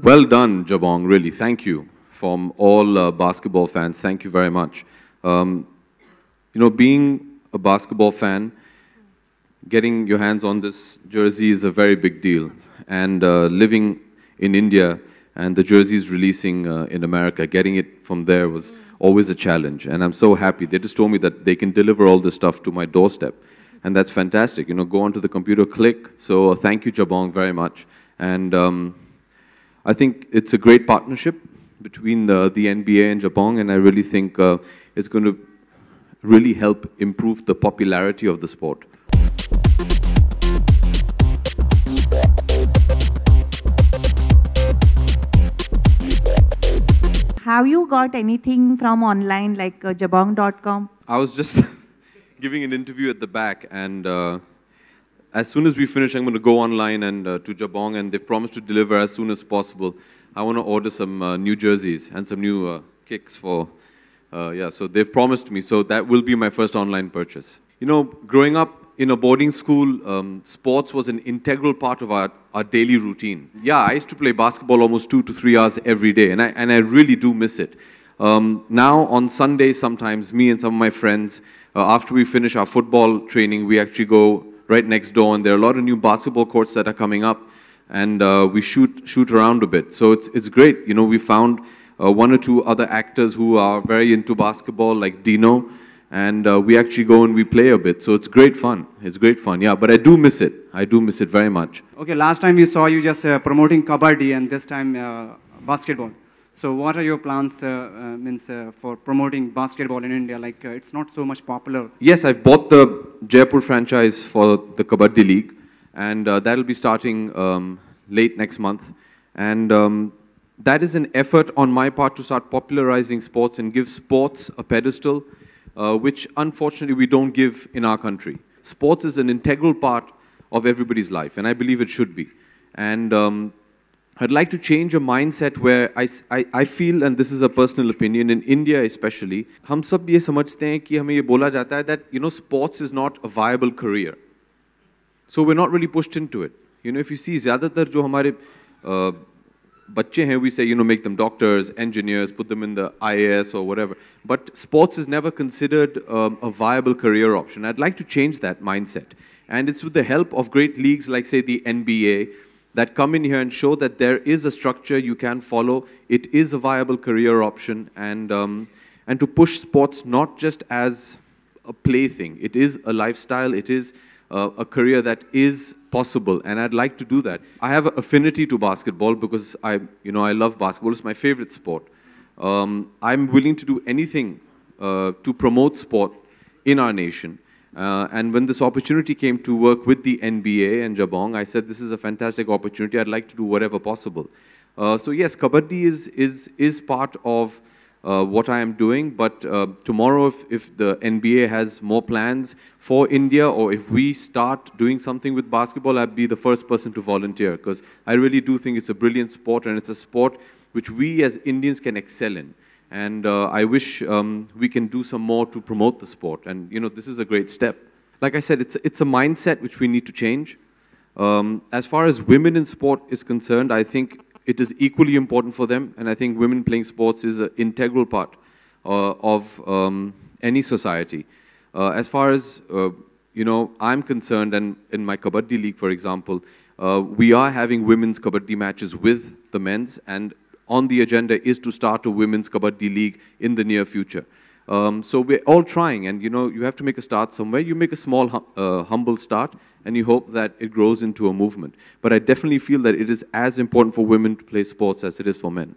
Well done, Jabong, really. Thank you. From all basketball fans, thank you very much. Being a basketball fan, getting your hands on this jersey is a very big deal. And living in India and the jerseys releasing in America, getting it from there was always a challenge. And I'm so happy. They just told me that they can deliver all this stuff to my doorstep. And that's fantastic. Go onto the computer, click. So thank you, Jabong, very much. And I think it's a great partnership between the NBA and Jabong, and I really think it's going to really help improve the popularity of the sport. Have you got anything from online like jabong.com? I was just giving an interview at the back, and as soon as we finish, I'm going to go online and to Jabong, and they've promised to deliver as soon as possible. I want to order some new jerseys and some new kicks for, so they've promised me, so that will be my first online purchase. Growing up in a boarding school, sports was an integral part of our daily routine. Yeah, I used to play basketball almost 2 to 3 hours every day, and I really do miss it. Now, on Sundays, sometimes, me and some of my friends, after we finish our football training, we actually go right next door, and there are a lot of new basketball courts that are coming up, and we shoot around a bit. So it's great. We found 1 or 2 other actors who are very into basketball, like Dino, and we actually go and we play a bit. So it's great fun. It's great fun, yeah. But I do miss it. I do miss it very much. Okay, last time we saw you just promoting kabaddi, and this time basketball. So what are your plans for promoting basketball in India? Like, it's not so much popular. Yes, I've bought the Jaipur franchise for the Kabaddi League, and that'll be starting late next month. And that is an effort on my part to start popularizing sports and give sports a pedestal, which unfortunately we don't give in our country. Sports is an integral part of everybody's life, and I believe it should be. And I'd like to change a mindset where I feel, and this is a personal opinion, in India especially, हम सब ये समझते हैं कि हमें ये बोला जाता है that sports is not a viable career. So we're not really pushed into it. If you see ज़्यादातर जो हमारे बच्चे हैं, we say make them doctors, engineers, put them in the IAS or whatever. But sports is never considered a viable career option. I'd like to change that mindset, and it's with the help of great leagues like say the NBA, that come in here and show that there is a structure you can follow. It is a viable career option, and to push sports not just as a plaything. It is a lifestyle. It is a career that is possible, and I'd like to do that. I have an affinity to basketball because I love basketball. It's my favorite sport. I'm willing to do anything to promote sport in our nation. And when this opportunity came to work with the NBA and Jabong, I said, this is a fantastic opportunity. I'd like to do whatever possible. So yes, Kabaddi is part of what I am doing. But tomorrow, if the NBA has more plans for India, or if we start doing something with basketball, I'd be the first person to volunteer, because I really do think it's a brilliant sport, and it's a sport which we as Indians can excel in. And I wish we can do some more to promote the sport. And, this is a great step. Like I said, it's a mindset which we need to change. As far as women in sport is concerned, I think it is equally important for them. And I think women playing sports is an integral part of any society. As far as, I'm concerned, and in my Kabaddi League, for example, we are having women's Kabaddi matches with the men's, and on the agenda is to start a women's Kabaddi League in the near future. So we're all trying, and you have to make a start somewhere. You make a small, humble start, and you hope that it grows into a movement. But I definitely feel that it is as important for women to play sports as it is for men.